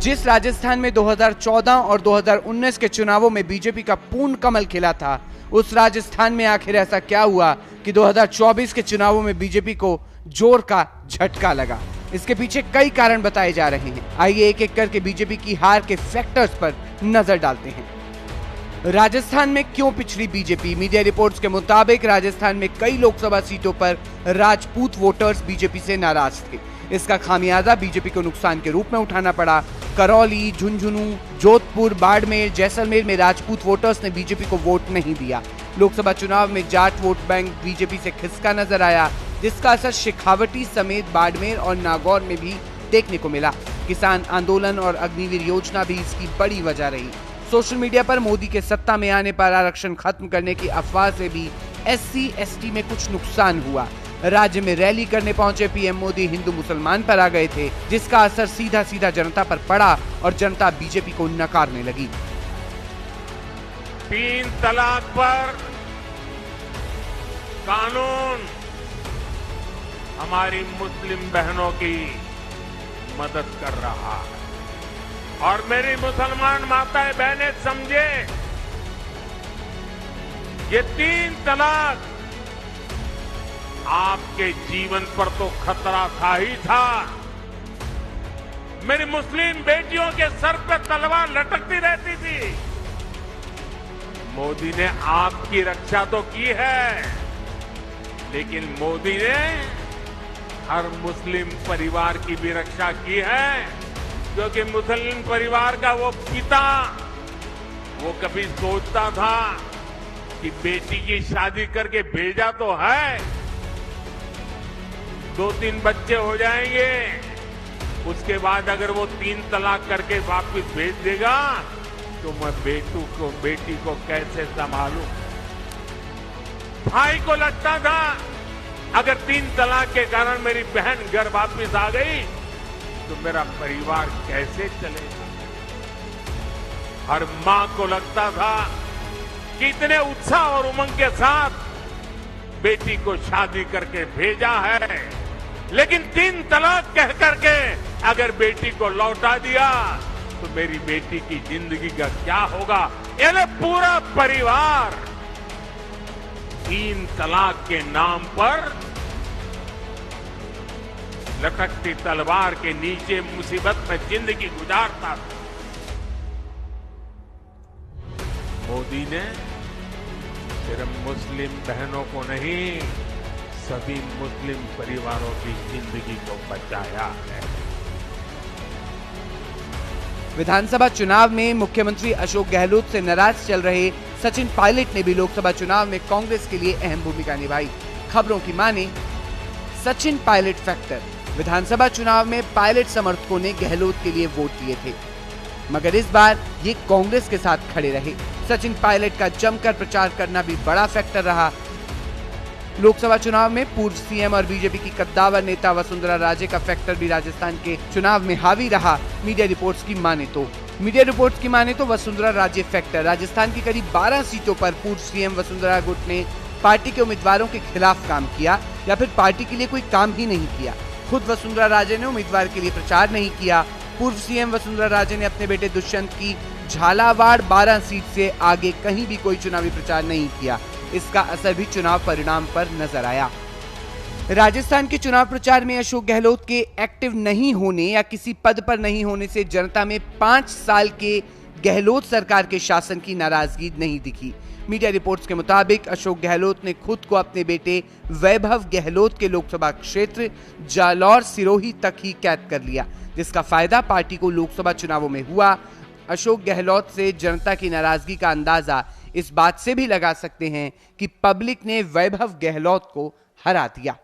जिस राजस्थान में 2014 और 2019 के चुनावों में बीजेपी का पूर्ण कमल खिला था, उस राजस्थान में आखिर ऐसा क्या हुआ कि 2024 के चुनावों में बीजेपी को जोर का झटका लगा। इसके पीछे कई कारण बताए जा रहे हैं। आइए एक एक करके बीजेपी की हार के फैक्टर्स पर नजर डालते हैं। राजस्थान में क्यों पिछड़ी बीजेपी? मीडिया रिपोर्ट्स के मुताबिक राजस्थान में कई लोकसभा सीटों पर राजपूत वोटर्स बीजेपी से नाराज थे। इसका खामियाजा बीजेपी को नुकसान के रूप में उठाना पड़ा। करौली, झुंझुनू, जोधपुर, बाड़मेर, जैसलमेर में राजपूत वोटर्स ने बीजेपी को वोट नहीं दिया। लोकसभा चुनाव में जाट वोट बैंक बीजेपी से खिसका नजर आया, जिसका असर शेखावटी समेत बाड़मेर और नागौर में भी देखने को मिला। किसान आंदोलन और अग्निवीर योजना भी इसकी बड़ी वजह रही। सोशल मीडिया पर मोदी के सत्ता में आने पर आरक्षण खत्म करने की अफवाह से भी SC/ST में कुछ नुकसान हुआ। राज्य में रैली करने पहुंचे पीएम मोदी हिंदू मुसलमान पर आ गए थे, जिसका असर सीधा सीधा जनता पर पड़ा और जनता बीजेपी को नकारने लगी। 3 तलाक पर कानून हमारी मुस्लिम बहनों की मदद कर रहा है और मेरी मुसलमान माताएं बहनें समझे, ये 3 तलाक आपके जीवन पर तो खतरा था ही था। मेरी मुस्लिम बेटियों के सर पर तलवार लटकती रहती थी। मोदी ने आपकी रक्षा तो की है, लेकिन मोदी ने हर मुस्लिम परिवार की भी रक्षा की है, क्योंकि मुस्लिम परिवार का वो पिता वो कभी सोचता था कि बेटी की शादी करके भेजा तो है, 2-3 बच्चे हो जाएंगे, उसके बाद अगर वो 3 तलाक करके वापस भेज देगा तो मैं बेटी को कैसे संभालूं। भाई को लगता था अगर 3 तलाक के कारण मेरी बहन घर वापस आ गई तो मेरा परिवार कैसे चलेगा। हर मां को लगता था कि इतने उत्साह और उमंग के साथ बेटी को शादी करके भेजा है, लेकिन 3 तलाक कह करके अगर बेटी को लौटा दिया तो मेरी बेटी की जिंदगी का क्या होगा। यानी पूरा परिवार 3 तलाक के नाम पर लटकती तलवार के नीचे मुसीबत में जिंदगी गुजारता था। मोदी ने सिर्फ मुस्लिम बहनों को नहीं, सभी मुस्लिम परिवारों की जिंदगी को बचाया है। विधानसभा चुनाव में मुख्यमंत्री अशोक गहलोत से नाराज चल रहे सचिन पायलट ने भी लोकसभा चुनाव में कांग्रेस के लिए अहम भूमिका निभाई। खबरों की माने सचिन पायलट फैक्टर। विधानसभा चुनाव में पायलट समर्थकों ने गहलोत के लिए वोट दिए थे, मगर इस बार ये कांग्रेस के साथ खड़े रहे। सचिन पायलट का जमकर प्रचार करना भी बड़ा फैक्टर रहा। लोकसभा चुनाव में पूर्व सीएम और बीजेपी की कद्दावर नेता वसुंधरा राजे का फैक्टर भी राजस्थान के चुनाव में हावी रहा। मीडिया रिपोर्ट्स की माने तो वसुंधरा राजे फैक्टर। राजस्थान की करीब 12 सीटों पर पूर्व सीएम वसुंधरा गुट ने पार्टी के उम्मीदवारों के खिलाफ काम किया या फिर पार्टी के लिए कोई काम ही नहीं किया। खुद वसुंधरा राजे ने उम्मीदवार के लिए प्रचार नहीं किया। पूर्व सीएम वसुंधरा राजे ने अपने बेटे दुष्यंत की झालावाड़ 12 सीट से आगे कहीं भी कोई चुनावी प्रचार नहीं किया। इसका असर भी चुनाव परिणाम पर नजर आया। राजस्थान के चुनाव प्रचार में अशोक गहलोत के एक्टिव नहीं होने या किसी पद पर नहीं होने से जनता में 5 साल के गहलोत सरकार के शासन की नाराजगी नहीं दिखी। मीडिया रिपोर्ट्स के मुताबिक अशोक गहलोत ने खुद को अपने बेटे वैभव गहलोत के लोकसभा क्षेत्र जालौर सिरोही तक ही कैद कर लिया, जिसका फायदा पार्टी को लोकसभा चुनावों में हुआ। अशोक गहलोत से जनता की नाराजगी का अंदाजा इस बात से भी लगा सकते हैं कि पब्लिक ने वैभव गहलोत को हरा दिया।